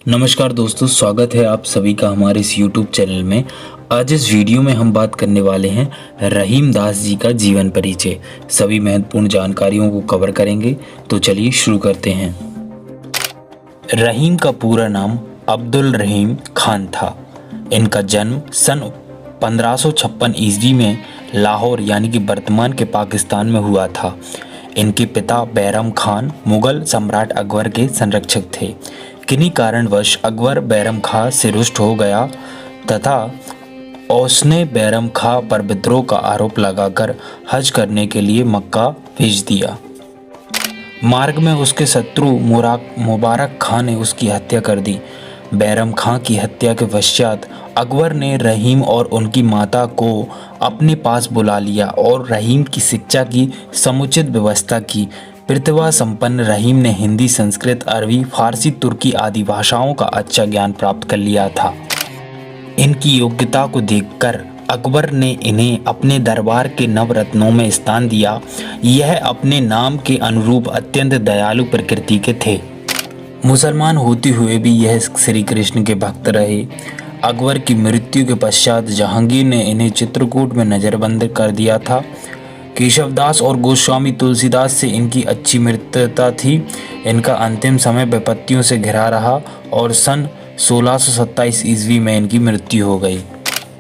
नमस्कार दोस्तों, स्वागत है आप सभी का हमारे इस YouTube चैनल में। आज इस वीडियो में हम बात करने वाले हैं रहीम दास जी का जीवन परिचय। सभी महत्वपूर्ण जानकारियों को कवर करेंगे, तो चलिए शुरू करते हैं। रहीम का पूरा नाम अब्दुल रहीम खान था। इनका जन्म सन 1556 ईस्वी में लाहौर यानी कि वर्तमान के पाकिस्तान में हुआ था। इनके पिता बैरम खान मुगल सम्राट अकबर के संरक्षक थे। किन्हीं कारणवश अकबर बैरम खां से रुष्ट हो गया तथा उसने बैरम खां पर विद्रोह का आरोप लगाकर हज करने के लिए मक्का भेज दिया। मार्ग में उसके शत्रु मुबारक खां ने उसकी हत्या कर दी। बैरम खां की हत्या के पश्चात अकबर ने रहीम और उनकी माता को अपने पास बुला लिया और रहीम की शिक्षा की समुचित व्यवस्था की। प्रतिभा संपन्न रहीम ने हिंदी, संस्कृत, अरबी, फारसी, तुर्की आदि भाषाओं का अच्छा ज्ञान प्राप्त कर लिया था। इनकी योग्यता को देखकर अकबर ने इन्हें अपने दरबार के नवरत्नों में स्थान दिया। यह अपने नाम के अनुरूप अत्यंत दयालु प्रकृति के थे। मुसलमान होते हुए भी यह श्री कृष्ण के भक्त रहे। अकबर की मृत्यु के पश्चात जहांगीर ने इन्हें चित्रकूट में नज़रबंद कर दिया था। केशवदास और गोस्वामी तुलसीदास से इनकी अच्छी मित्रता थी। इनका अंतिम समय विपत्तियों से घिरा रहा और सन 1627 ईस्वी में इनकी मृत्यु हो गई।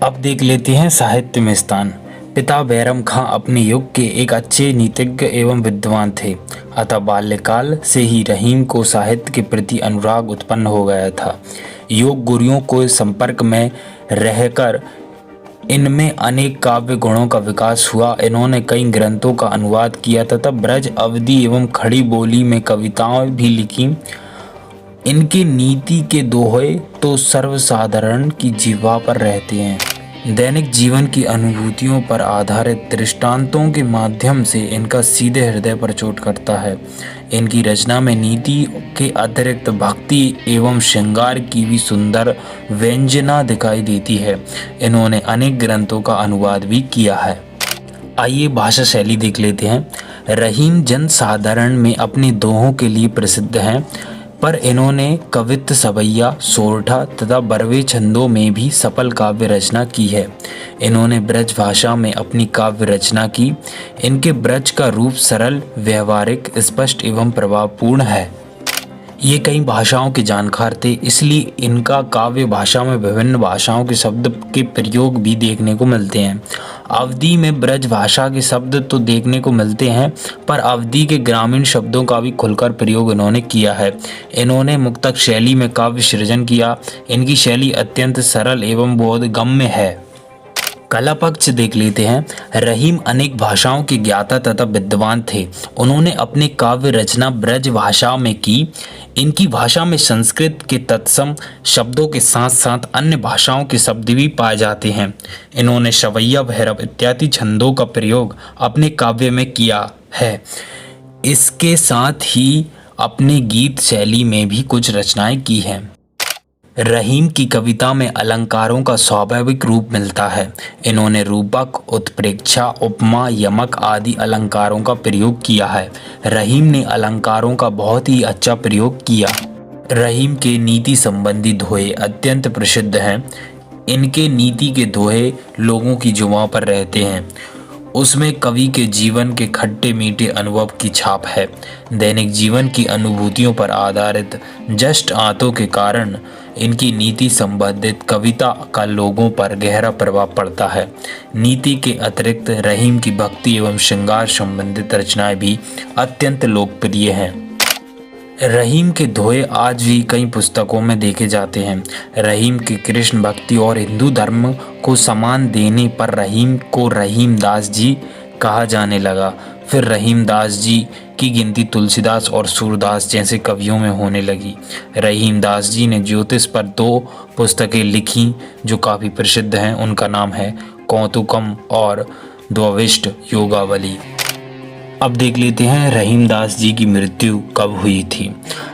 अब देख लेते हैं साहित्य में स्थान। पिता बैरम खां अपने युग के एक अच्छे नीतिज्ञ एवं विद्वान थे, अतः बाल्यकाल से ही रहीम को साहित्य के प्रति अनुराग उत्पन्न हो गया था। योग गुरुओं को संपर्क में रहकर इनमें अनेक काव्य गुणों का विकास हुआ। इन्होंने कई ग्रंथों का अनुवाद किया तथा ब्रज, अवधी एवं खड़ी बोली में कविताएं भी लिखी। इनके नीति के दोहे तो सर्वसाधारण की जीवा पर रहते हैं। दैनिक जीवन की अनुभूतियों पर आधारित दृष्टांतों के माध्यम से इनका सीधे हृदय पर चोट करता है। इनकी रचना में नीति के अतिरिक्त भक्ति एवं श्रृंगार की भी सुंदर व्यंजना दिखाई देती है। इन्होंने अनेक ग्रंथों का अनुवाद भी किया है। आइए भाषा शैली देख लेते हैं। रहीम जन साधारण में अपने दोहों के लिए प्रसिद्ध हैं, पर इन्होंने कवित्त, सवैया, सोरठा तथा बरवे छंदों में भी सफल काव्य रचना की है। इन्होंने ब्रज भाषा में अपनी काव्य रचना की। इनके ब्रज का रूप सरल, व्यवहारिक, स्पष्ट एवं प्रभावपूर्ण है। ये कई भाषाओं के जानकार थे, इसलिए इनका काव्य भाषा में विभिन्न भाषाओं के शब्द के प्रयोग भी देखने को मिलते हैं। अवधी में ब्रज भाषा के शब्द तो देखने को मिलते हैं, पर अवधी के ग्रामीण शब्दों का भी खुलकर प्रयोग इन्होंने किया है। इन्होंने मुक्तक शैली में काव्य सृजन किया। इनकी शैली अत्यंत सरल एवं बोधगम्य है। कला पक्ष देख लेते हैं। रहीम अनेक भाषाओं के ज्ञाता तथा विद्वान थे। उन्होंने अपनी काव्य रचना ब्रज भाषा में की। इनकी भाषा में संस्कृत के तत्सम शब्दों के साथ साथ अन्य भाषाओं के शब्द भी पाए जाते हैं। इन्होंने शवैया, भैरव इत्यादि छंदों का प्रयोग अपने काव्य में किया है। इसके साथ ही अपने गीत शैली में भी कुछ रचनाएं की हैं। रहीम की कविता में अलंकारों का स्वाभाविक रूप मिलता है। इन्होंने रूपक, उत्प्रेक्षा, उपमा, यमक आदि अलंकारों का प्रयोग किया है। रहीम ने अलंकारों का बहुत ही अच्छा प्रयोग किया। रहीम के नीति संबंधी दोहे अत्यंत प्रसिद्ध हैं। इनके नीति के दोहे लोगों की जुबां पर रहते हैं। उसमें कवि के जीवन के खट्टे मीठे अनुभव की छाप है। दैनिक जीवन की अनुभूतियों पर आधारित जस्ट आंतों के कारण इनकी नीति संबंधित कविता का लोगों पर गहरा प्रभाव पड़ता है। नीति के अतिरिक्त रहीम की भक्ति एवं श्रृंगार संबंधित रचनाएं भी अत्यंत लोकप्रिय हैं। रहीम के दोहे आज भी कई पुस्तकों में देखे जाते हैं। रहीम की कृष्ण भक्ति और हिंदू धर्म को सम्मान देने पर रहीम को रहीम दास जी कहा जाने लगा। फिर रहीम दास जी की गिनती तुलसीदास और सूरदास जैसे कवियों में होने लगी। रहीम दास जी ने ज्योतिष पर 2 पुस्तकें लिखी जो काफ़ी प्रसिद्ध हैं। उनका नाम है कौतुकम और द्वाविष्ट योगावली। अब देख लेते हैं रहीम दास जी की मृत्यु कब हुई थी।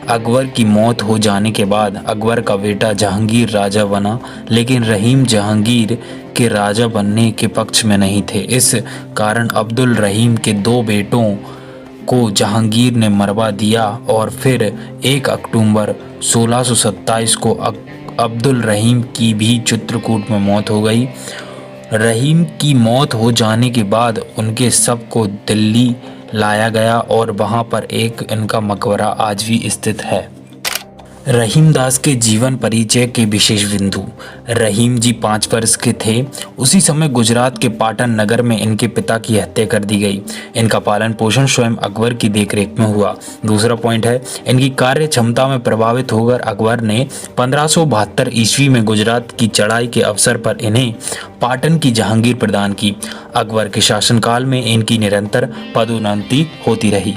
अकबर की मौत हो जाने के बाद अकबर का बेटा जहांगीर राजा बना, लेकिन रहीम जहांगीर के राजा बनने के पक्ष में नहीं थे। इस कारण अब्दुल रहीम के 2 बेटों को जहांगीर ने मरवा दिया और फिर 1 अक्टूबर 1627 को अब्दुल रहीम की भी चित्रकूट में मौत हो गई। रहीम की मौत हो जाने के बाद उनके शव को दिल्ली लाया गया और वहां पर एक इनका मकबरा आज भी स्थित है। रहीम दास के जीवन परिचय के विशेष बिंदु। रहीम जी 5 वर्ष के थे उसी समय गुजरात के पाटन नगर में इनके पिता की हत्या कर दी गई। इनका पालन पोषण स्वयं अकबर की देखरेख में हुआ। दूसरा पॉइंट है, इनकी कार्य क्षमता में प्रभावित होकर अकबर ने 1572 ईस्वी में गुजरात की चढ़ाई के अवसर पर इन्हें पाटन की जहांगीर प्रदान की। अकबर के शासनकाल में इनकी निरंतर पदोन्नति होती रही।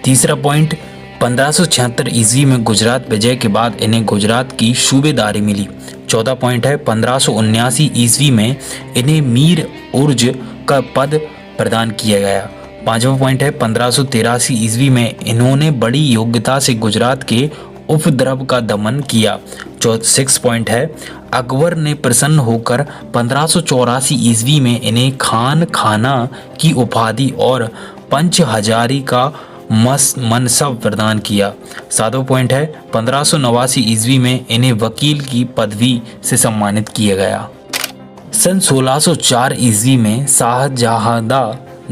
तीसरा पॉइंट, 1576 ईस्वी में गुजरात विजय के बाद इन्हें गुजरात की सूबेदारी मिली। चौथा पॉइंट है, 1579 ईस्वी में इन्हें मीर उर्ज का पद प्रदान किया गया। पांचवा पॉइंट है, 1583 ईस्वी में इन्होंने बड़ी योग्यता से गुजरात के उपद्रव का दमन किया। 6 पॉइंट है, अकबर ने प्रसन्न होकर 1584 ईस्वी में इन्हें खान खाना की उपाधि और पंच हजारी का मनसब प्रदान किया। 7वां पॉइंट है, 1589 ईस्वी में इन्हें वकील की पदवी से सम्मानित किया गया। सन 1604 ईस्वी में शाहजहादा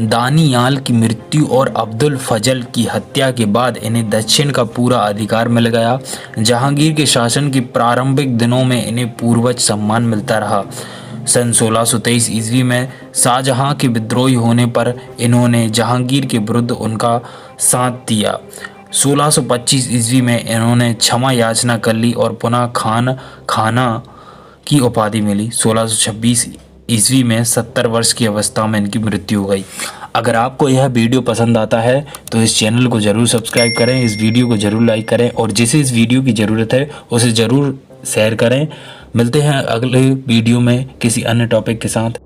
दानियाल की मृत्यु और अब्दुल फजल की हत्या के बाद इन्हें दक्षिण का पूरा अधिकार मिल गया। जहांगीर के शासन के प्रारंभिक दिनों में इन्हें पूर्वज सम्मान मिलता रहा। सन 1623 ईस्वी में शाहजहां के विद्रोही होने पर इन्होंने जहांगीर के विरुद्ध उनका साथ दिया। 1625 ईस्वी में इन्होंने क्षमा याचना कर ली और पुनः खान खाना की उपाधि मिली। 1626 ईस्वी में 70 वर्ष की अवस्था में इनकी मृत्यु हो गई। अगर आपको यह वीडियो पसंद आता है तो इस चैनल को ज़रूर सब्सक्राइब करें, इस वीडियो को ज़रूर लाइक करें और जिसे इस वीडियो की ज़रूरत है उसे ज़रूर शेयर करें। मिलते हैं अगले वीडियो में किसी अन्य टॉपिक के साथ।